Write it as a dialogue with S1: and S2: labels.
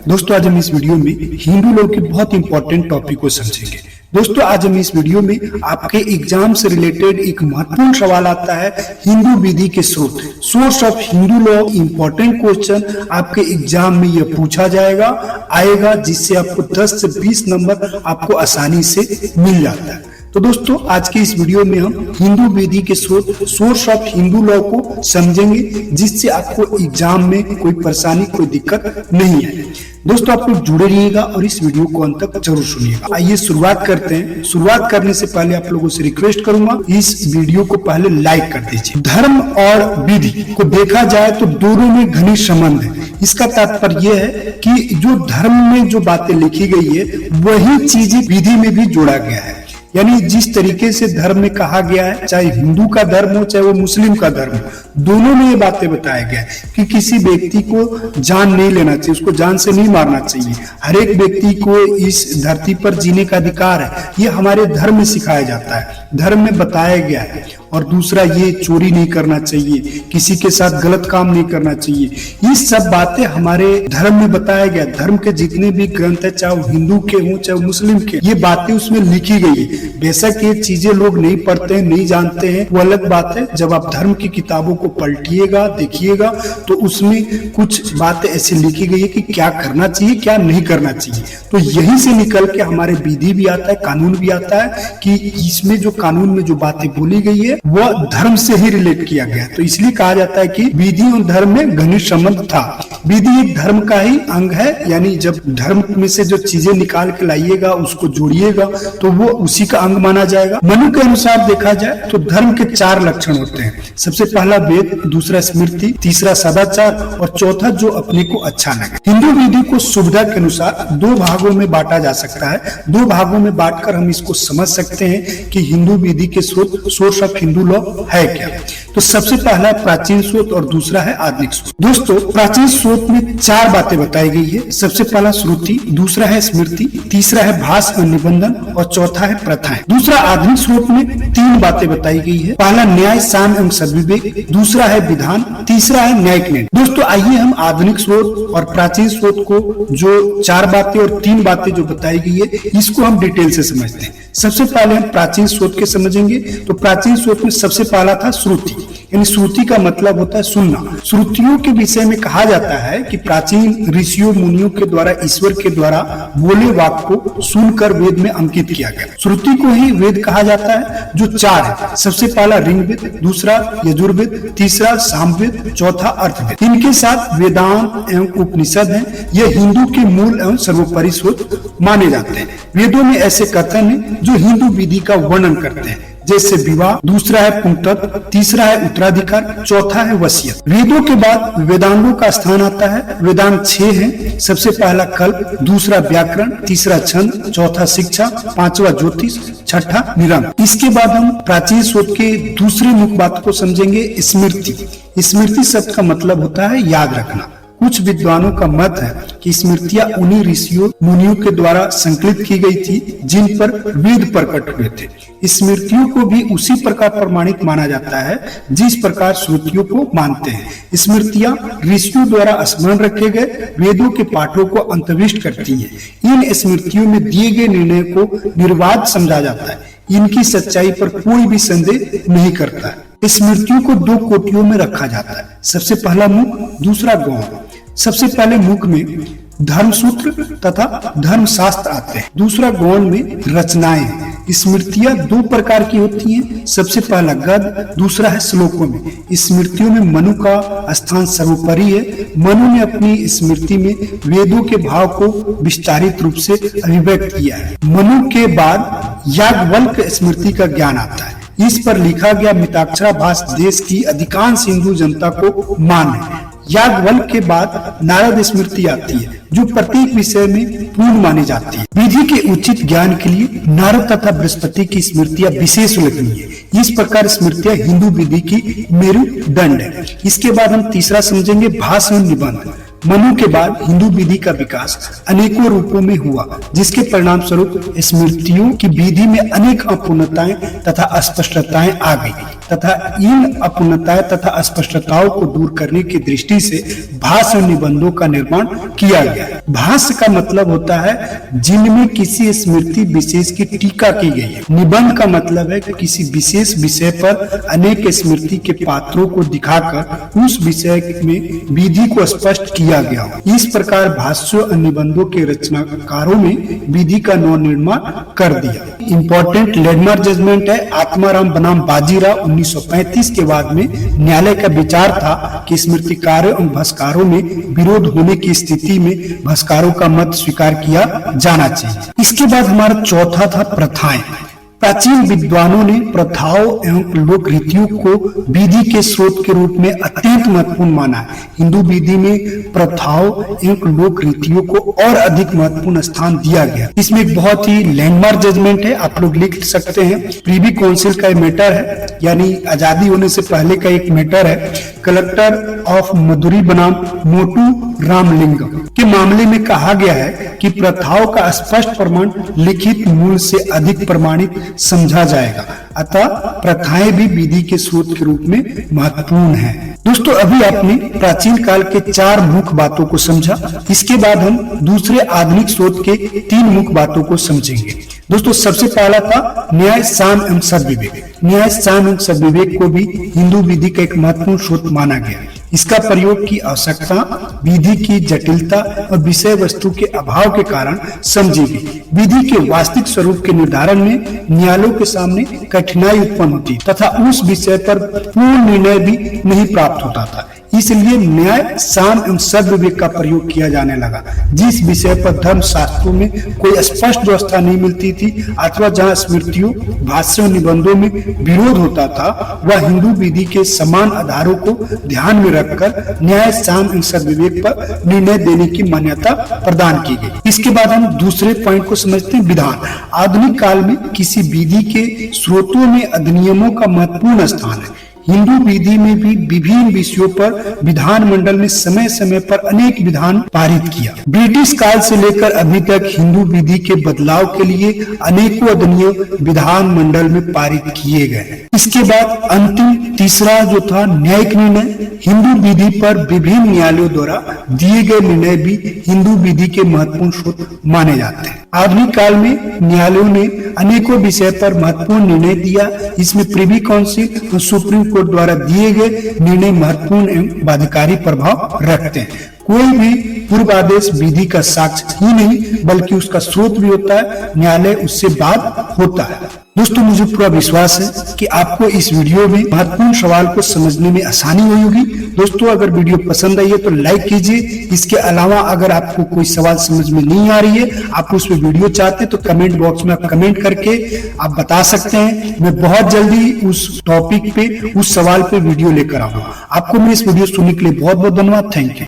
S1: दोस्तों आज हम इस वीडियो में हिंदू लोग के बहुत इंपॉर्टेंट टॉपिक को समझेंगे। दोस्तों आज हम इस वीडियो में आपके एग्जाम से रिलेटेड एक महत्वपूर्ण सवाल आता है, हिंदू विधि के स्रोत, source of Hindu law. Important question आपके एग्जाम में यह पूछा आएगा, जिससे आपको 10 से 20 नंबर आपको आसानी से मिल जाता है। तो दोस्तों आज के इस वीडियो में हम हिंदू विधि के स्रोत, सोर्स ऑफ हिंदू लॉ को समझेंगे, जिससे आपको एग्जाम में कोई परेशानी, कोई दिक्कत नहीं है। दोस्तों आप लोग जुड़े रहिएगा और इस वीडियो को अंत तक जरूर सुनिएगा। आइए शुरुआत करते हैं। शुरुआत करने से पहले आप लोगों से रिक्वेस्ट करूंगा, इस वीडियो को पहले लाइक कर दीजिए। धर्म और विधि को देखा जाए तो दोनों में घनिष्ठ संबंध है। इसका तात्पर्य यह है कि जो धर्म में जो बातें लिखी गई है वही चीजें विधि में भी जोड़ा गया है। यानी जिस तरीके से धर्म में कहा गया है, चाहे हिंदू का धर्म हो चाहे वो मुस्लिम का धर्म हो, दोनों में ये बातें बताया गया है कि किसी व्यक्ति को जान नहीं लेना चाहिए, उसको जान से नहीं मारना चाहिए। हर एक व्यक्ति को इस धरती पर जीने का अधिकार है, ये हमारे धर्म में सिखाया जाता है, धर्म में बताया गया है। और दूसरा, ये चोरी नहीं करना चाहिए, किसी के साथ गलत काम नहीं करना चाहिए। ये सब बातें हमारे धर्म में बताया गया। धर्म के जितने भी ग्रंथ है, चाहे वो हिंदू के हों चाहे मुस्लिम के, ये बातें उसमें लिखी गई है। बेशक ये चीजें लोग नहीं पढ़ते हैं, नहीं जानते हैं, वो अलग बात है। जब आप धर्म की किताबों को पलटिएगा, देखिएगा, तो उसमें कुछ बातें ऐसी लिखी गई है कि क्या करना चाहिए, क्या नहीं करना चाहिए। तो यहीं से निकल के हमारे विधि भी आता है, कानून भी आता है कि इसमें जो कानून में जो बातें बोली गई है वह धर्म से ही रिलेट किया गया। तो इसलिए कहा जाता है कि विधि और धर्म में घनिष्ठ संबंध था। विधि एक धर्म का ही अंग है, यानी जब धर्म में से जो चीजें निकाल के लाइएगा, उसको जोड़िएगा, तो वो उसी का अंग माना जाएगा। मनु के अनुसार देखा जाए तो धर्म के 4 लक्षण होते हैं। सबसे पहला वेद, दूसरा स्मृति, तीसरा सदाचार और चौथा जो अपने को अच्छा लगे। हिंदू विधि को सुविधा के अनुसार 2 भागों में बांटा जा सकता है। 2 भागों में बांटकर हम इसको समझ सकते हैं कि हिंदू विधि के स्रोत, सोर्स ऑफ हिंदू लॉ है क्या। तो सबसे पहला प्राचीन स्रोत और दूसरा है आधुनिक स्रोत। दोस्तों प्राचीन स्रोत में 4 बातें बताई गई है। सबसे पहला श्रुति, दूसरा है स्मृति, तीसरा है भाष्य और निबंधन और चौथा है प्रथाएं। दूसरा आधुनिक स्रोत में 3 बातें बताई गई है। पहला न्याय, साम्य एवं सद्विवेक, दूसरा है विधान, तीसरा है न्यायिक निर्णय। दोस्तों आइए हम आधुनिक स्रोत और प्राचीन स्रोत को, जो 4 बातें और 3 बातें जो बताई गई है, इसको हम डिटेल से समझते हैं। सबसे पहले हम प्राचीन स्रोत के समझेंगे। तो प्राचीन स्रोत में सबसे पहला था श्रुति, यानी श्रुति का मतलब होता है सुनना। श्रुतियों के विषय में कहा जाता है कि प्राचीन ऋषियों मुनियों के द्वारा, ईश्वर के द्वारा बोले वाक्य को सुनकर वेद में अंकित किया गया। श्रुति को ही वेद कहा जाता है, जो 4 है। सबसे पहला ऋग्वेद, दूसरा यजुर्वेद, तीसरा सामवेद, चौथा अर्थवेद। इनके साथ वेदांत एवं उपनिषद हैं। यह हिंदू के मूल एवं सर्वोपरि स्रोत माने जाते हैं। वेदों में ऐसे कथन है जो हिंदू विधि का वर्णन करते हैं, जैसे विवाह, दूसरा है पुंतत्व, तीसरा है उत्तराधिकार, चौथा है वसीयत। वेदों के बाद वेदांगों का स्थान आता है। वेदांग 6 हैं। सबसे पहला कल्प, दूसरा व्याकरण, तीसरा छंद, चौथा शिक्षा, पांचवा ज्योतिष, छठा निरंतर। इसके बाद हम प्राचीन स्रोत के दूसरे मुख्य बात को समझेंगे, स्मृति। स्मृति शब्द का मतलब होता है याद रखना। कुछ विद्वानों का मत है कि स्मृतियां उन्हीं ऋषियों मुनियों के द्वारा संकलित की गई थी जिन पर वेद प्रकट हुए थे। स्मृतियों को भी उसी प्रकार प्रमाणित माना जाता है जिस प्रकार श्रुतियों को मानते हैं। स्मृतियां ऋषियों द्वारा स्मरण रखे गए वेदों के पाठों को अंतर्विष्ट करती हैं। इन स्मृतियों में दिए गए निर्णय को निर्वाद समझा जाता है। इनकी सच्चाई पर कोई भी संदेह नहीं करता है। स्मृतियों को 2 कोटियों में रखा जाता है। सबसे पहला मुख, दूसरा गौण। सबसे पहले मुख में धर्मसूत्र तथा धर्मशास्त्र आते हैं। दूसरा गौण में रचनाएं। स्मृतियां 2 प्रकार की होती हैं। सबसे पहला गद्य, दूसरा है श्लोकों में। स्मृतियों में मनु का स्थान सर्वोपरि है। मनु ने अपनी स्मृति में वेदों के भाव को विस्तारित रूप से अभिव्यक्त किया है। मनु के बाद याज्ञवल्क्य स्मृति का ज्ञान आता है। इस पर लिखा गया मिताक्षराभास देश की अधिकांश हिंदू जनता को मान है। याज्ञवल्क्य के बाद नारद स्मृति आती है, जो प्रत्येक विषय में पूर्ण मानी जाती है। विधि के उचित ज्ञान के लिए नारद तथा बृहस्पति की स्मृतियां विशेष उल्लेखनीय है। इस प्रकार स्मृतियां हिंदू विधि की मेरुदंड है। इसके बाद हम तीसरा समझेंगे भाष्य और निबंध। मनु के बाद हिंदू विधि का विकास अनेकों रूपों में हुआ, जिसके परिणाम स्वरूप स्मृतियों की विधि में अनेक अपूर्णताएं तथा अस्पष्टताएं आ गई तथा इन अपूर्णताएं तथा अस्पष्टताओं को दूर करने की दृष्टि से भाष्य निबंधों का निर्माण किया गया। भाष्य का मतलब होता है जिनमें किसी स्मृति विशेष की टीका की गई है। निबंध का मतलब है कि किसी विशेष विषय पर अनेक स्मृति के पात्रों को दिखाकर उस विषय में विधि को स्पष्ट किया गया हो। इस प्रकार भाष्यों और निबंधों के रचनाकारों ने विधि का नव निर्माण कर दिया। इंपॉर्टेंट लैंडमार्क जजमेंट है आत्माराम बनाम बाजीराव 1935 के बाद में न्यायालय का विचार था कि स्मृतिकारों और भाष्यकारों में विरोध होने की स्थिति में भाष्यकारों का मत स्वीकार किया जाना चाहिए। इसके बाद हमारा चौथा था प्रथाएं। प्राचीन विद्वानों ने प्रथाओं एवं लोक रीतियों को विधि के स्रोत के रूप में अत्यंत महत्वपूर्ण माना है। हिंदू विधि में प्रथाओं एवं लोक रीतियों को और अधिक महत्वपूर्ण स्थान दिया गया। इसमें एक बहुत ही लैंडमार्क जजमेंट है, आप लोग लिख सकते हैं। प्रीवी काउंसिल का मैटर है, यानी आजादी होने से पहले का एक मैटर है। कलेक्टर ऑफ मदुरी बनाम मोटू रामलिंगम के मामले में कहा गया है कि प्रथाओं का स्पष्ट प्रमाण लिखित मूल से अधिक प्रमाणित समझा जाएगा, अतः प्रथाएं भी विधि के स्रोत के रूप में महत्वपूर्ण है। दोस्तों अभी आपने प्राचीन काल के 4 मुख्य बातों को समझा। इसके बाद हम दूसरे आधुनिक स्रोत के 3 मुख्य बातों को समझेंगे। दोस्तों सबसे पहला था न्याय, साम एवं सद्विवेक। न्याय, साम एवं सद्विवेक को भी हिंदू विधि का एक महत्वपूर्ण स्रोत माना गया। इसका प्रयोग की आवश्यकता विधि की जटिलता और विषय वस्तु के अभाव के कारण समझी गई। विधि के वास्तविक स्वरूप के निर्धारण में न्यायालयों के सामने कठिनाई उत्पन्न होती तथा उस विषय पर पूर्ण निर्णय भी नहीं प्राप्त होता था। इसलिए न्याय, साम एवं सद्विवेक का प्रयोग किया जाने लगा। जिस विषय पर धर्म शास्त्रों में कोई स्पष्ट व्यवस्था नहीं मिलती थी अथवा जहाँ स्मृतियों, भाष्यों, निबंधों में विरोध होता था, वह हिंदू विधि के समान आधारों को ध्यान में रखकर न्याय, साम एवं सद्विवेक पर निर्णय देने की मान्यता प्रदान की गई। इसके बाद हम दूसरे पॉइंट को समझते हैं, विधान। आधुनिक काल में किसी विधि के स्रोतों में अधिनियमों का महत्वपूर्ण स्थान है। हिंदू विधि में भी विभिन्न विषयों पर विधान मंडल ने समय समय पर अनेक विधान पारित किया। ब्रिटिश काल से लेकर अभी तक हिंदू विधि के बदलाव के लिए अनेकों अधिनियम विधान मंडल में पारित किए गए। इसके बाद अंतिम तीसरा जो था न्यायिक निर्णय। हिंदू विधि पर विभिन्न न्यायालयों द्वारा दिए गए निर्णय भी हिंदू विधि के महत्वपूर्ण स्रोत माने जाते हैं। आधुनिक काल में न्यायालयों ने अनेकों विषय पर महत्वपूर्ण निर्णय दिया। इसमें प्रिवी काउंसिल और सुप्रीम कोर्ट द्वारा दिए गए निर्णय महत्वपूर्ण एवं बाध्यकारी प्रभाव रखते हैं। कोई भी पूर्वादेश विधि का साक्ष्य ही नहीं बल्कि उसका स्रोत भी होता है, न्यायालय उससे बात होता है। दोस्तों मुझे पूरा विश्वास है कि आपको इस वीडियो में महत्वपूर्ण सवाल को समझने में आसानी हुई होगी। दोस्तों अगर वीडियो पसंद आई है तो लाइक कीजिए। इसके अलावा अगर आपको कोई सवाल समझ में नहीं आ रही है, आप उस पर वीडियो चाहते हैं तो कमेंट बॉक्स में आप कमेंट करके आप बता सकते हैं। मैं बहुत जल्दी उस टॉपिक पे, उस सवाल पे वीडियो लेकर आऊंगा। आपको मेरे इस वीडियो सुनने के लिए बहुत बहुत धन्यवाद। Thank you.